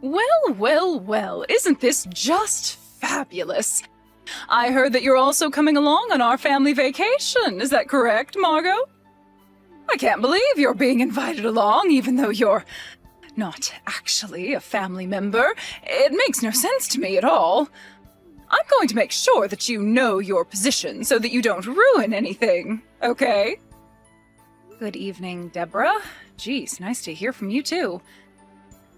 Well, well, well, isn't this just fabulous? I heard that you're also coming along on our family vacation. Is that correct, Margot? I can't believe you're being invited along, even though you're not actually a family member. It makes no sense to me at all. I'm going to make sure that you know your position so that you don't ruin anything, okay? Good evening, Deborah. Geez, nice to hear from you too.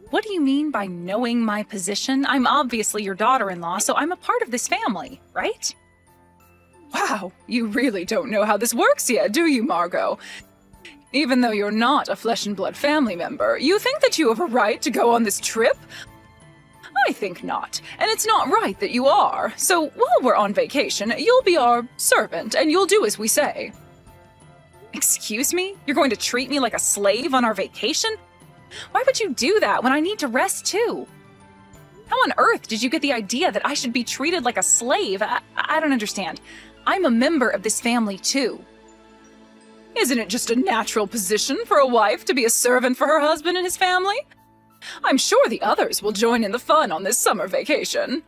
What do you mean by knowing my position? I'm obviously your daughter-in-law, so I'm a part of this family, right? Wow, you really don't know how this works yet, do you, Margot? Even though you're not a flesh and blood family member, you think that you have a right to go on this trip? I think not, and it's not right that you are. So while we're on vacation, you'll be our servant, and you'll do as we say. Excuse me? You're going to treat me like a slave on our vacation? Why would you do that when I need to rest too? How on earth did you get the idea that I should be treated like a slave? I don't understand. I'm a member of this family too. Isn't it just a natural position for a wife to be a servant for her husband and his family? I'm sure the others will join in the fun on this summer vacation.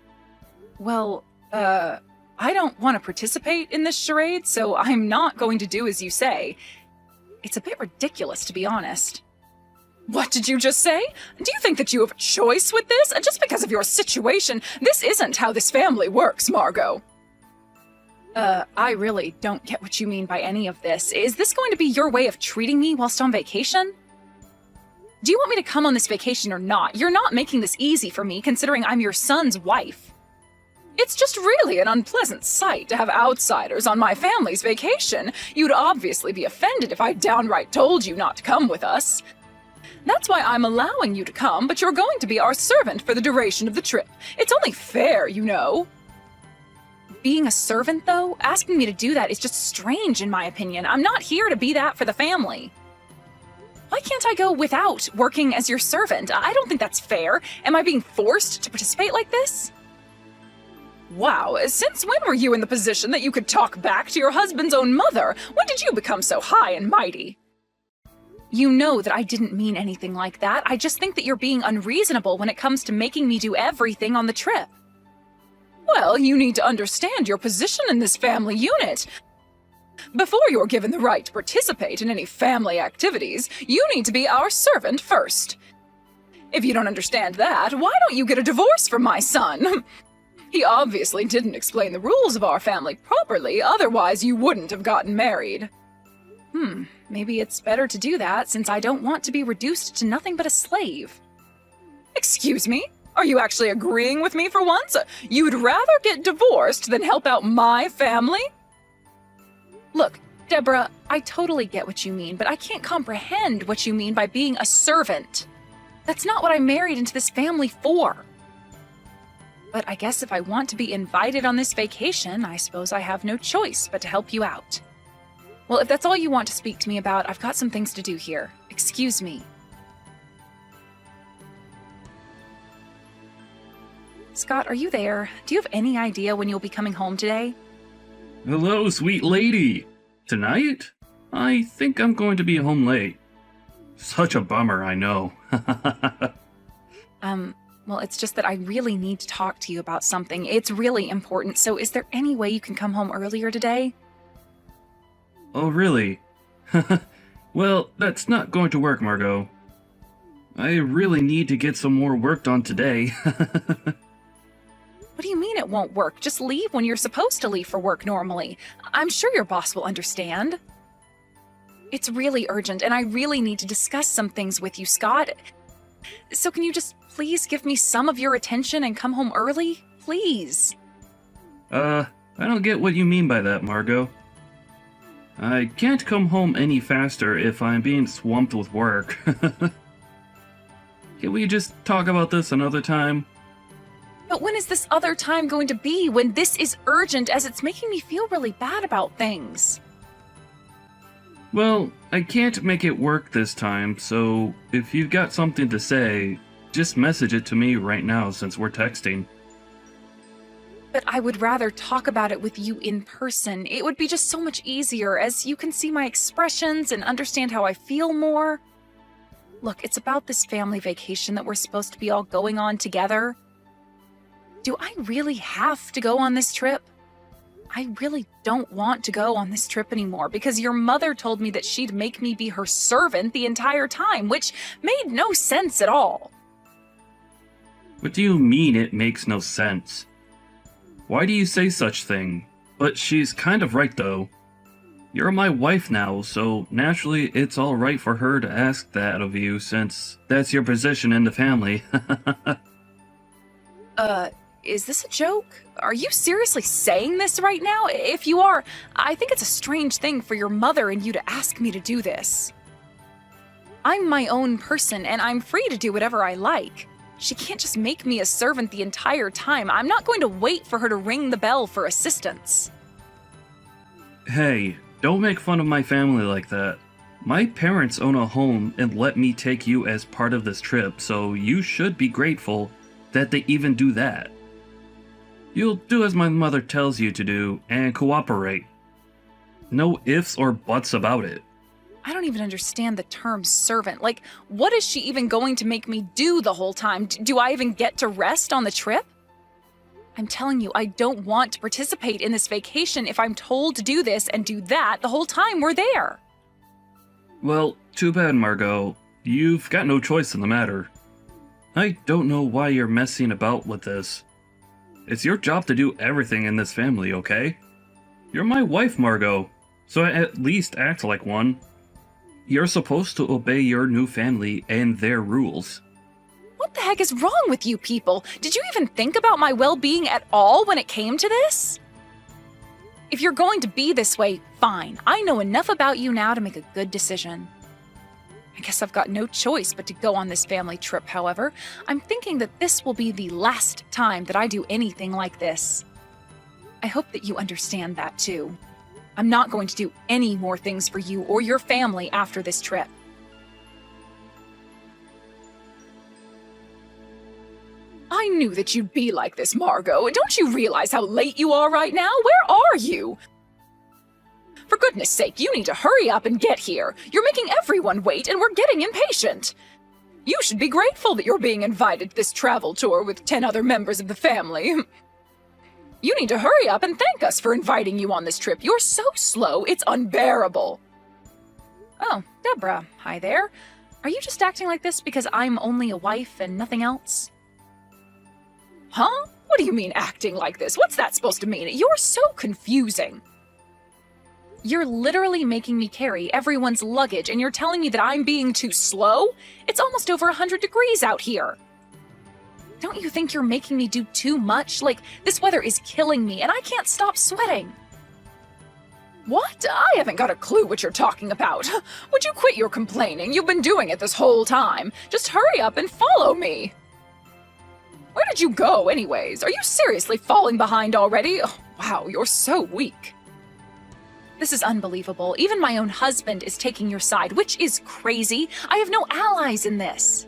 Well, I don't want to participate in this charade, so I'm not going to do as you say. It's a bit ridiculous, to be honest. What did you just say? Do you think that you have a choice with this? Just because of your situation, this isn't how this family works, Margot. I really don't get what you mean by any of this. Is this going to be your way of treating me whilst on vacation? Do you want me to come on this vacation or not? You're not making this easy for me, considering I'm your son's wife. It's just really an unpleasant sight to have outsiders on my family's vacation. You'd obviously be offended if I downright told you not to come with us. That's why I'm allowing you to come, but you're going to be our servant for the duration of the trip. It's only fair, you know. Being a servant, though, asking me to do that is just strange in my opinion. I'm not here to be that for the family. Why can't I go without working as your servant? I don't think that's fair. Am I being forced to participate like this? Wow, since when were you in the position that you could talk back to your husband's own mother? When did you become so high and mighty? You know that I didn't mean anything like that. I just think that you're being unreasonable when it comes to making me do everything on the trip. Well, you need to understand your position in this family unit. Before you're given the right to participate in any family activities, you need to be our servant first. If you don't understand that, why don't you get a divorce from my son? He obviously didn't explain the rules of our family properly, otherwise you wouldn't have gotten married. Maybe it's better to do that since I don't want to be reduced to nothing but a slave. Excuse me? Are you actually agreeing with me for once? You'd rather get divorced than help out my family? Look, Deborah, I totally get what you mean, but I can't comprehend what you mean by being a servant. That's not what I married into this family for. But I guess if I want to be invited on this vacation, I suppose I have no choice but to help you out. Well, if that's all you want to speak to me about, I've got some things to do here. Excuse me. Scott, are you there? Do you have any idea when you'll be coming home today? Hello, sweet lady. Tonight? I think I'm going to be home late. Such a bummer, I know. Well, it's just that I really need to talk to you about something. It's really important, so is there any way you can come home earlier today? Oh, really? Well, that's not going to work, Margot. I really need to get some more work done today. What do you mean it won't work? Just leave when you're supposed to leave for work normally. I'm sure your boss will understand. It's really urgent, and I really need to discuss some things with you, Scott. So can you just please give me some of your attention and come home early? Please. I don't get what you mean by that, Margot. I can't come home any faster if I'm being swamped with work. Can we just talk about this another time? But when is this other time going to be when this is urgent, as it's making me feel really bad about things? Well, I can't make it work this time, so if you've got something to say, just message it to me right now since we're texting. But I would rather talk about it with you in person. It would be just so much easier, as you can see my expressions and understand how I feel more. Look, it's about this family vacation that we're supposed to be all going on together. Do I really have to go on this trip? I really don't want to go on this trip anymore because your mother told me that she'd make me be her servant the entire time, which made no sense at all. What do you mean it makes no sense? Why do you say such thing? But she's kind of right though. You're my wife now, so naturally it's alright for her to ask that of you since that's your position in the family. Is this a joke? Are you seriously saying this right now? If you are, I think it's a strange thing for your mother and you to ask me to do this. I'm my own person and I'm free to do whatever I like. She can't just make me a servant the entire time. I'm not going to wait for her to ring the bell for assistance. Hey, don't make fun of my family like that. My parents own a home and let me take you as part of this trip, so you should be grateful that they even do that. You'll do as my mother tells you to do and cooperate. No ifs or buts about it. I don't even understand the term servant. Like, what is she even going to make me do the whole time? Do I even get to rest on the trip? I'm telling you, I don't want to participate in this vacation if I'm told to do this and do that the whole time we're there. Well, too bad, Margot. You've got no choice in the matter. I don't know why you're messing about with this. It's your job to do everything in this family, okay? You're my wife, Margot, so at least act like one. You're supposed to obey your new family and their rules. What the heck is wrong with you people? Did you even think about my well-being at all when it came to this? If you're going to be this way, fine. I know enough about you now to make a good decision. I guess I've got no choice but to go on this family trip, however. I'm thinking that this will be the last time that I do anything like this. I hope that you understand that too. I'm not going to do any more things for you or your family after this trip. I knew that you'd be like this, Margot. Don't you realize how late you are right now? Where are you? For goodness sake, you need to hurry up and get here. You're making everyone wait, and we're getting impatient. You should be grateful that you're being invited to this travel tour with 10 other members of the family. You need to hurry up and thank us for inviting you on this trip. You're so slow, it's unbearable. Oh, Deborah, hi there. Are you just acting like this because I'm only a wife and nothing else? Huh? What do you mean acting like this? What's that supposed to mean? You're so confusing. You're literally making me carry everyone's luggage and you're telling me that I'm being too slow? It's almost over 100 degrees out here. Don't you think you're making me do too much? Like, this weather is killing me and I can't stop sweating. What? I haven't got a clue what you're talking about. Would you quit your complaining? You've been doing it this whole time. Just hurry up and follow me. Where did you go anyways? Are you seriously falling behind already? Oh, wow, you're so weak. This is unbelievable. Even my own husband is taking your side, which is crazy. I have no allies in this.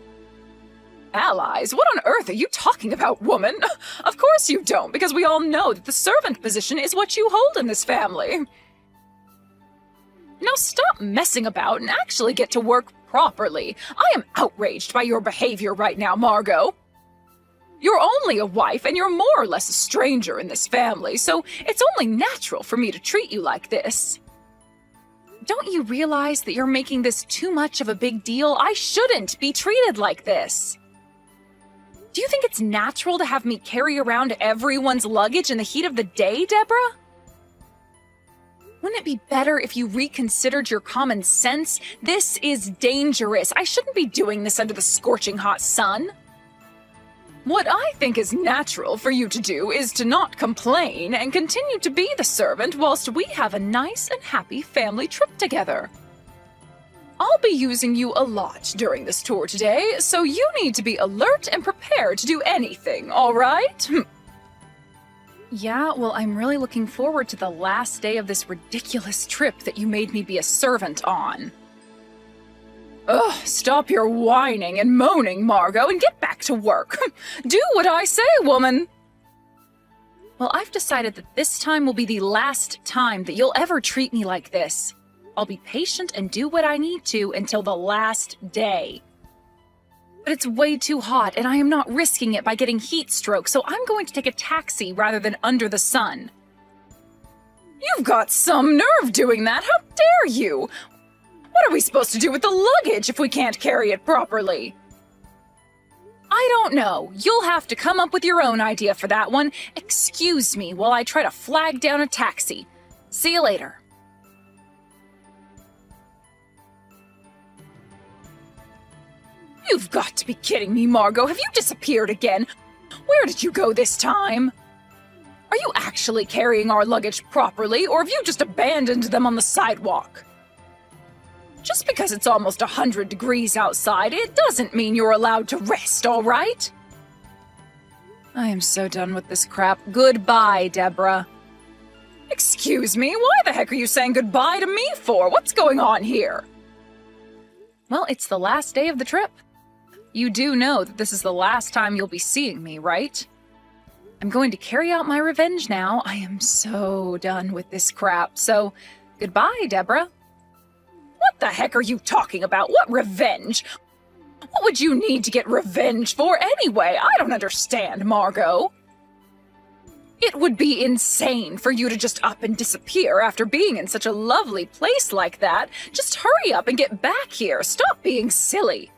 Allies? What on earth are you talking about, woman? Of course you don't, because we all know that the servant position is what you hold in this family. Now stop messing about and actually get to work properly. I am outraged by your behavior right now, Margot. You're only a wife and you're more or less a stranger in this family, so it's only natural for me to treat you like this. Don't you realize that you're making this too much of a big deal? I shouldn't be treated like this. Do you think it's natural to have me carry around everyone's luggage in the heat of the day, Deborah? Wouldn't it be better if you reconsidered your common sense? This is dangerous. I shouldn't be doing this under the scorching hot sun. What I think is natural for you to do is to not complain and continue to be the servant whilst we have a nice and happy family trip together. I'll be using you a lot during this tour today, so you need to be alert and prepared to do anything, all right? Yeah, well, I'm really looking forward to the last day of this ridiculous trip that you made me be a servant on. Ugh, stop your whining and moaning, Margot, and get back to work. Do what I say, woman. Well, I've decided that this time will be the last time that you'll ever treat me like this. I'll be patient and do what I need to until the last day. But it's way too hot, and I am not risking it by getting heat stroke, so I'm going to take a taxi rather than under the sun. You've got some nerve doing that! How dare you! What are we supposed to do with the luggage if we can't carry it properly? I don't know. You'll have to come up with your own idea for that one. Excuse me while I try to flag down a taxi. See you later. You've got to be kidding me, Margot. Have you disappeared again? Where did you go this time? Are you actually carrying our luggage properly, or have you just abandoned them on the sidewalk? Just because it's almost 100 degrees outside, it doesn't mean you're allowed to rest, all right? I am so done with this crap. Goodbye, Deborah. Excuse me, why the heck are you saying goodbye to me for? What's going on here? Well, it's the last day of the trip. You do know that this is the last time you'll be seeing me, right? I'm going to carry out my revenge now. I am so done with this crap. So, goodbye, Deborah. What the heck are you talking about? What revenge? What would you need to get revenge for anyway? I don't understand, Margot. It would be insane for you to just up and disappear after being in such a lovely place like that. Just hurry up and get back here. Stop being silly.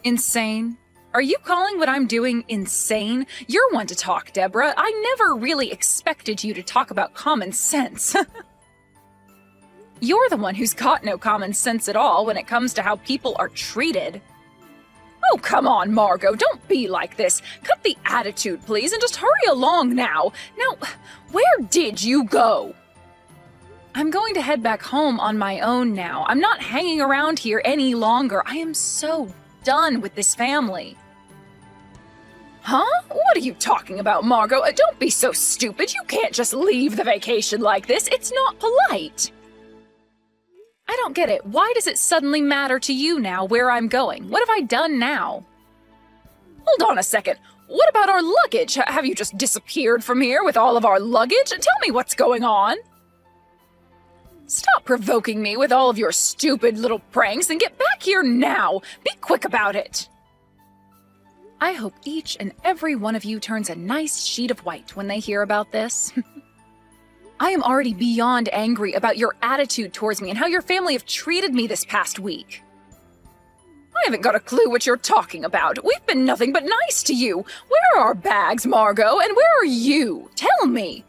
Insane? Are you calling what I'm doing insane? You're one to talk, Deborah. I never really expected you to talk about common sense. You're the one who's got no common sense at all when it comes to how people are treated. Oh, come on, Margot. Don't be like this. Cut the attitude, please, and just hurry along now. Now, where did you go? I'm going to head back home on my own now. I'm not hanging around here any longer. I am so done with this family. Huh? What are you talking about, Margot? Don't be so stupid. You can't just leave the vacation like this. It's not polite. I don't get it. Why does it suddenly matter to you now where I'm going? What have I done now? Hold on a second. What about our luggage? Have you just disappeared from here with all of our luggage? Tell me what's going on. Stop provoking me with all of your stupid little pranks and get back here now. Be quick about it. I hope each and every one of you turns a nice sheet of white when they hear about this. I am already beyond angry about your attitude towards me and how your family have treated me this past week. I haven't got a clue what you're talking about. We've been nothing but nice to you. Where are our bags, Margot? And where are you? Tell me.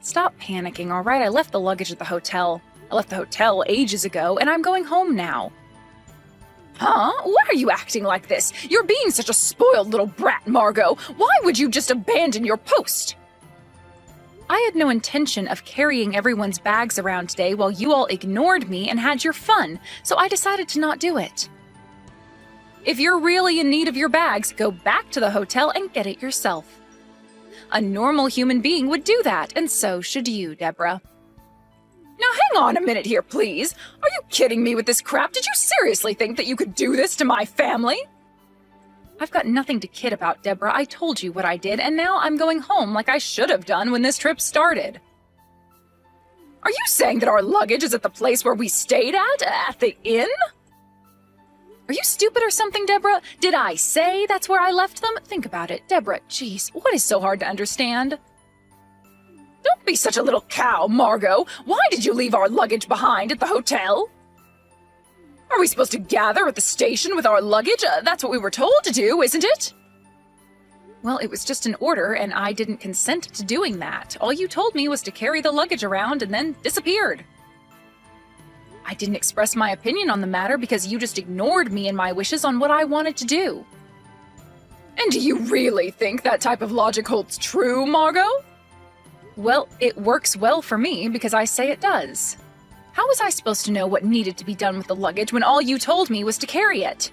Stop panicking, all right? I left the luggage at the hotel. I left the hotel ages ago, and I'm going home now. Huh? Why are you acting like this? You're being such a spoiled little brat, Margot. Why would you just abandon your post? I had no intention of carrying everyone's bags around today while you all ignored me and had your fun, so I decided to not do it. If you're really in need of your bags, go back to the hotel and get it yourself. A normal human being would do that, and so should you, Deborah. Now hang on a minute here, please. Are you kidding me with this crap? Did you seriously think that you could do this to my family? I've got nothing to kid about, Deborah. I told you what I did, and now I'm going home like I should have done when this trip started. Are you saying that our luggage is at the place where we stayed at the inn? Are you stupid or something, Deborah? Did I say that's where I left them? Think about it, Deborah. Jeez, what is so hard to understand? Don't be such a little cow, Margot. Why did you leave our luggage behind at the hotel? Are we supposed to gather at the station with our luggage? That's what we were told to do, isn't it? Well, it was just an order, and I didn't consent to doing that. All you told me was to carry the luggage around and then disappeared. I didn't express my opinion on the matter because you just ignored me and my wishes on what I wanted to do. And do you really think that type of logic holds true, Margot? Well, it works well for me because I say it does. How was I supposed to know what needed to be done with the luggage when all you told me was to carry it?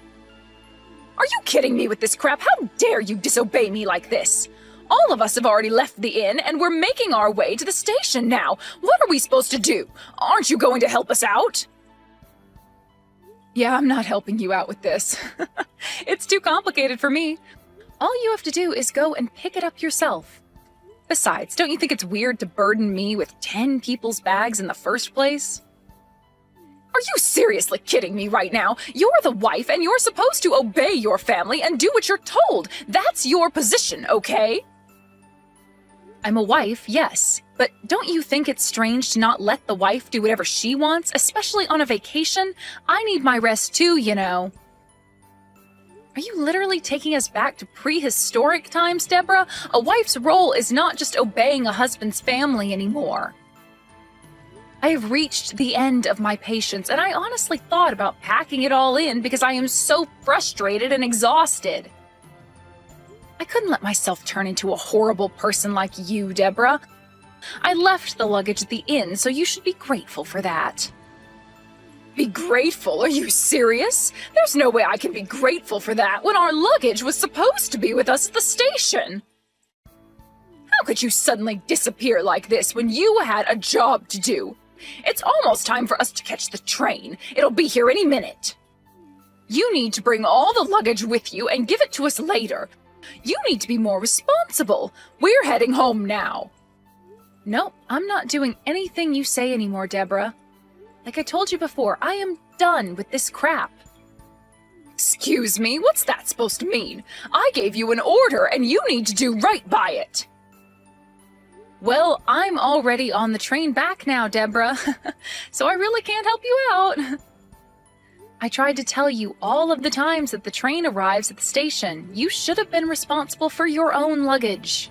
Are you kidding me with this crap? How dare you disobey me like this? All of us have already left the inn, and we're making our way to the station now. What are we supposed to do? Aren't you going to help us out? Yeah, I'm not helping you out with this. It's too complicated for me. All you have to do is go and pick it up yourself. Besides, don't you think it's weird to burden me with 10 people's bags in the first place? Are you seriously kidding me right now? You're the wife and you're supposed to obey your family and do what you're told. That's your position, okay? I'm a wife, yes, but don't you think it's strange to not let the wife do whatever she wants, especially on a vacation? I need my rest too, you know. Are you literally taking us back to prehistoric times, Deborah? A wife's role is not just obeying a husband's family anymore. I have reached the end of my patience, and I honestly thought about packing it all in because I am so frustrated and exhausted. I couldn't let myself turn into a horrible person like you, Deborah. I left the luggage at the inn, so you should be grateful for that. Be grateful? Are you serious? There's no way I can be grateful for that when our luggage was supposed to be with us at the station. How could you suddenly disappear like this when you had a job to do? It's almost time for us to catch the train. It'll be here any minute. You need to bring all the luggage with you and give it to us later. You need to be more responsible. We're heading home now. Nope, I'm not doing anything you say anymore, Deborah. Like I told you before, I am done with this crap. Excuse me, what's that supposed to mean? I gave you an order and you need to do right by it. Well, I'm already on the train back now, Deborah, so I really can't help you out. I tried to tell you all of the times that the train arrives at the station. You should have been responsible for your own luggage.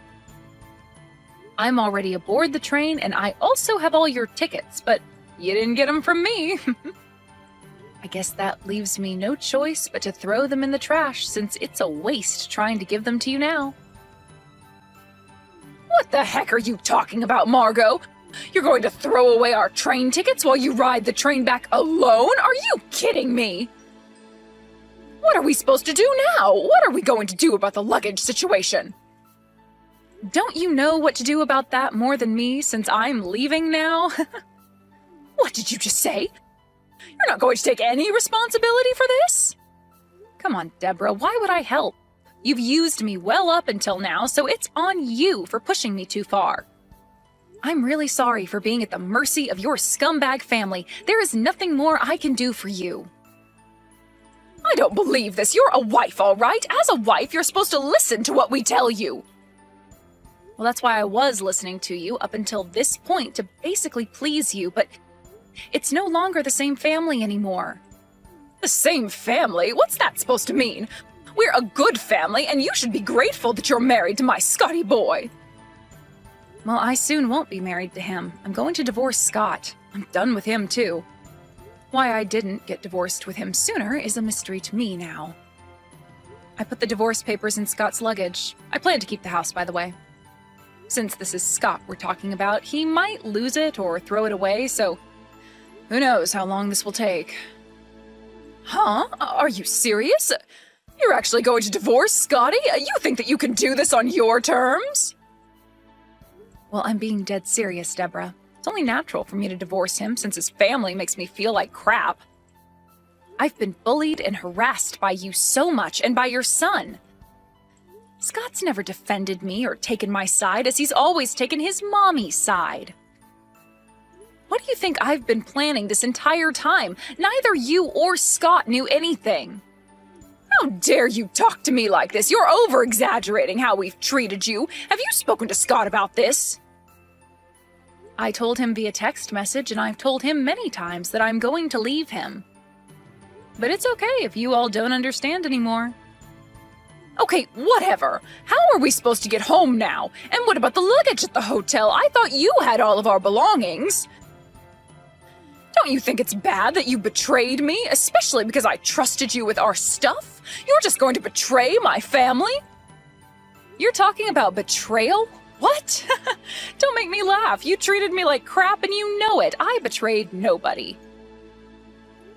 I'm already aboard the train, and I also have all your tickets, but you didn't get them from me. I guess that leaves me no choice but to throw them in the trash, since it's a waste trying to give them to you now. What the heck are you talking about, Margot? You're going to throw away our train tickets while you ride the train back alone? Are you kidding me? What are we supposed to do now? What are we going to do about the luggage situation? Don't you know what to do about that more than me, since I'm leaving now? What did you just say? You're not going to take any responsibility for this? Come on, Deborah, why would I help? You've used me well up until now, so it's on you for pushing me too far. I'm really sorry for being at the mercy of your scumbag family. There is nothing more I can do for you. I don't believe this. You're a wife, all right? As a wife, you're supposed to listen to what we tell you. Well, that's why I was listening to you up until this point, to basically please you, but it's no longer the same family anymore. The same family? What's that supposed to mean? We're a good family, and you should be grateful that you're married to my Scotty boy. Well, I soon won't be married to him. I'm going to divorce Scott. I'm done with him, too. Why I didn't get divorced with him sooner is a mystery to me now. I put the divorce papers in Scott's luggage. I plan to keep the house, by the way. Since this is Scott we're talking about, he might lose it or throw it away, so who knows how long this will take. Huh? Are you serious? You're actually going to divorce Scotty? You think that you can do this on your terms? Well, I'm being dead serious, Deborah. It's only natural for me to divorce him since his family makes me feel like crap. I've been bullied and harassed by you so much, and by your son. Scott's never defended me or taken my side, as he's always taken his mommy's side. What do you think I've been planning this entire time? Neither you or Scott knew anything. How dare you talk to me like this? You're over-exaggerating how we've treated you. Have you spoken to Scott about this? I told him via text message, and I've told him many times that I'm going to leave him. But it's okay if you all don't understand anymore. Okay, whatever. How are we supposed to get home now? And what about the luggage at the hotel? I thought you had all of our belongings. Don't you think it's bad that you betrayed me, especially because I trusted you with our stuff? You're just going to betray my family? You're talking about betrayal? What? Don't make me laugh. You treated me like crap and you know it. I betrayed nobody.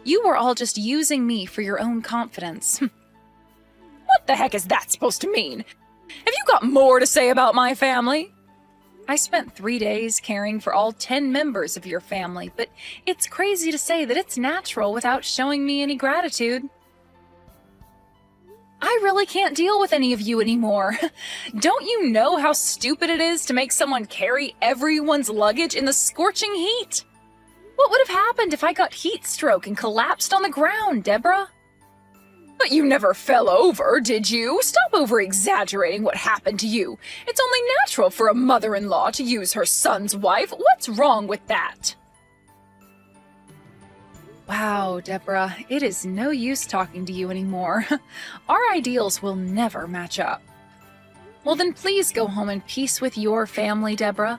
You were all just using me for your own confidence. What the heck is that supposed to mean? Have you got more to say about my family? I spent 3 days caring for all 10 members of your family, but it's crazy to say that it's natural without showing me any gratitude. I really can't deal with any of you anymore. Don't you know how stupid it is to make someone carry everyone's luggage in the scorching heat? What would have happened if I got heat stroke and collapsed on the ground, Deborah? But you never fell over, did you? Stop over-exaggerating what happened to you. It's only natural for a mother-in-law to use her son's wife. What's wrong with that? Wow, Deborah, it is no use talking to you anymore. Our ideals will never match up. Well, then please go home in peace with your family, Deborah.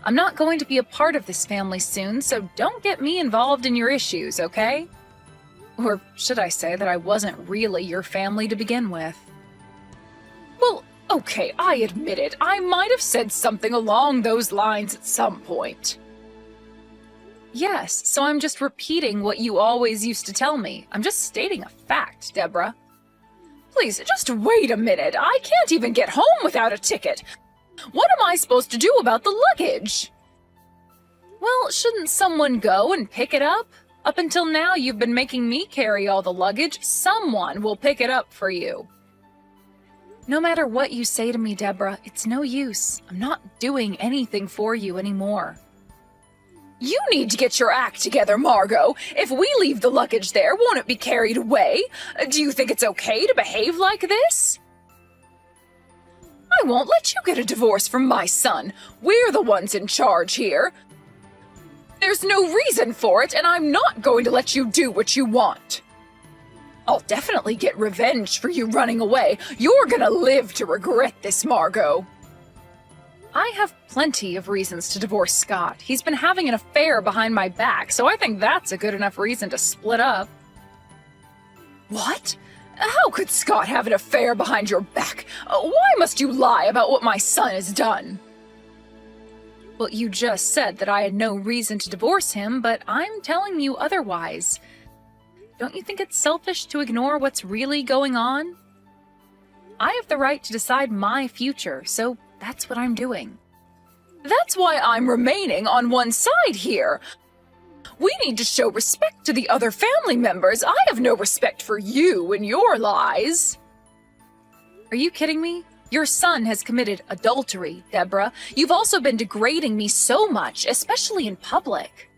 I'm not going to be a part of this family soon, so don't get me involved in your issues, okay? Or should I say that I wasn't really your family to begin with? Well, okay, I admit it. I might have said something along those lines at some point. Yes, so I'm just repeating what you always used to tell me. I'm just stating a fact, Deborah. Please, just wait a minute. I can't even get home without a ticket. What am I supposed to do about the luggage? Well, shouldn't someone go and pick it up? Up until now, you've been making me carry all the luggage. Someone will pick it up for you. No matter what you say to me, Deborah, it's no use. I'm not doing anything for you anymore. You need to get your act together, Margot. If we leave the luggage there, won't it be carried away? Do you think it's okay to behave like this? I won't let you get a divorce from my son. We're the ones in charge here. There's no reason for it, and I'm not going to let you do what you want. I'll definitely get revenge for you running away. You're gonna live to regret this, Margot. I have plenty of reasons to divorce Scott. He's been having an affair behind my back, so I think that's a good enough reason to split up. What? How could Scott have an affair behind your back? Why must you lie about what my son has done? Well, you just said that I had no reason to divorce him, but I'm telling you otherwise. Don't you think it's selfish to ignore what's really going on? I have the right to decide my future, so that's what I'm doing. That's why I'm remaining on one side here. We need to show respect to the other family members. I have no respect for you and your lies. Are you kidding me? Your son has committed adultery, Deborah. You've also been degrading me so much, especially in public.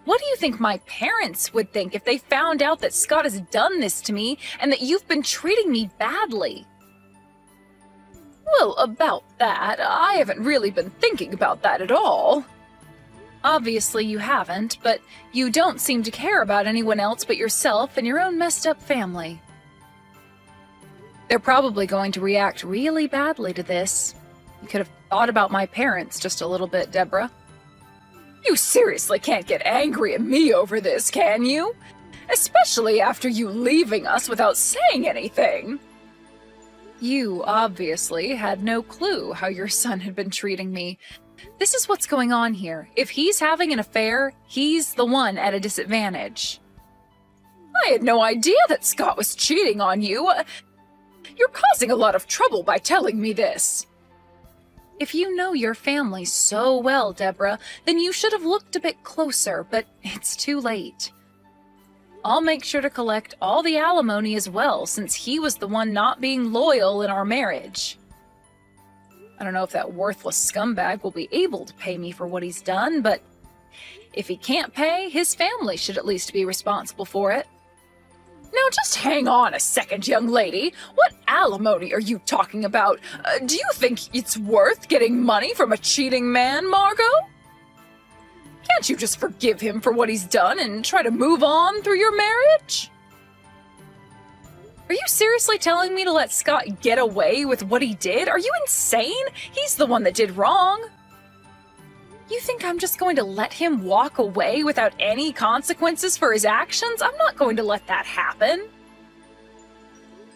What do you think my parents would think if they found out that Scott has done this to me and that you've been treating me badly? Well, about that, I haven't really been thinking about that at all. Obviously you haven't, but you don't seem to care about anyone else but yourself and your own messed up family. They're probably going to react really badly to this. You could have thought about my parents just a little bit, Deborah. You seriously can't get angry at me over this, can you? Especially after you leaving us without saying anything. You obviously had no clue how your son had been treating me. This is what's going on here. If he's having an affair, he's the one at a disadvantage. I had no idea that Scott was cheating on you. You're causing a lot of trouble by telling me this. If you know your family so well, Deborah, then you should have looked a bit closer, but it's too late. I'll make sure to collect all the alimony as well, since he was the one not being loyal in our marriage. I don't know if that worthless scumbag will be able to pay me for what he's done, but if he can't pay, his family should at least be responsible for it. Now just hang on a second, young lady. What alimony are you talking about? Do you think it's worth getting money from a cheating man, Margot? Can't you just forgive him for what he's done and try to move on through your marriage? Are you seriously telling me to let Scott get away with what he did? Are you insane? He's the one that did wrong. You think I'm just going to let him walk away without any consequences for his actions? I'm not going to let that happen.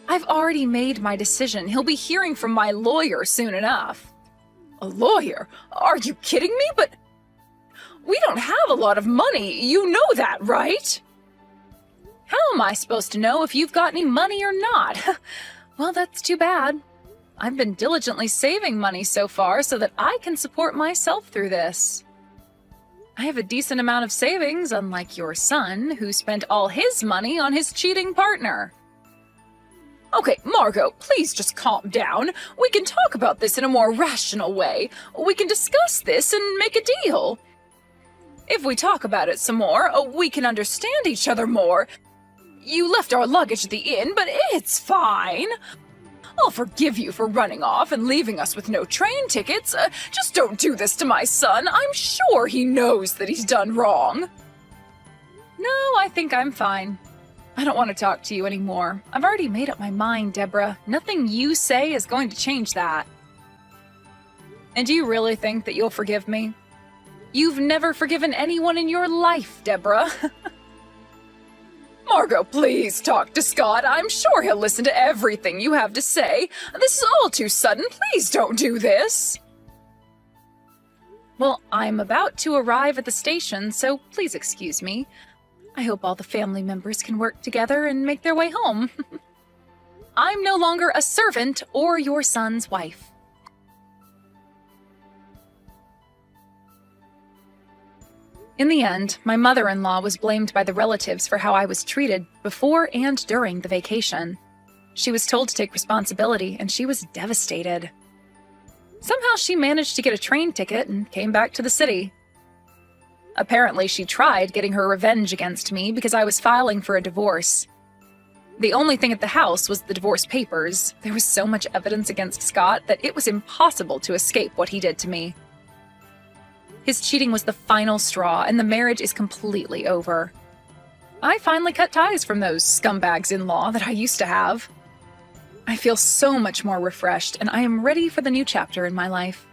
I've already made my decision. He'll be hearing from my lawyer soon enough. A lawyer? Are you kidding me? But we don't have a lot of money. You know that, right? How am I supposed to know if you've got any money or not? Well, that's too bad. I've been diligently saving money so far so that I can support myself through this. I have a decent amount of savings, unlike your son, who spent all his money on his cheating partner. Okay, Margot, please just calm down. We can talk about this in a more rational way. We can discuss this and make a deal. If we talk about it some more, we can understand each other more. You left our luggage at the inn, but it's fine. I'll forgive you for running off and leaving us with no train tickets. Just don't do this to my son. I'm sure he knows that he's done wrong. No, I think I'm fine. I don't want to talk to you anymore. I've already made up my mind, Deborah. Nothing you say is going to change that. And do you really think that you'll forgive me? You've never forgiven anyone in your life, Deborah. Margot, please talk to Scott. I'm sure he'll listen to everything you have to say. This is all too sudden. Please don't do this. Well, I'm about to arrive at the station, so please excuse me. I hope all the family members can work together and make their way home. I'm no longer a servant or your son's wife. In the end, my mother-in-law was blamed by the relatives for how I was treated before and during the vacation. She was told to take responsibility, and she was devastated. Somehow she managed to get a train ticket and came back to the city. Apparently, she tried getting her revenge against me because I was filing for a divorce. The only thing at the house was the divorce papers. There was so much evidence against Scott that it was impossible to escape what he did to me. His cheating was the final straw, and the marriage is completely over. I finally cut ties from those scumbags-in-law that I used to have. I feel so much more refreshed, and I am ready for the new chapter in my life.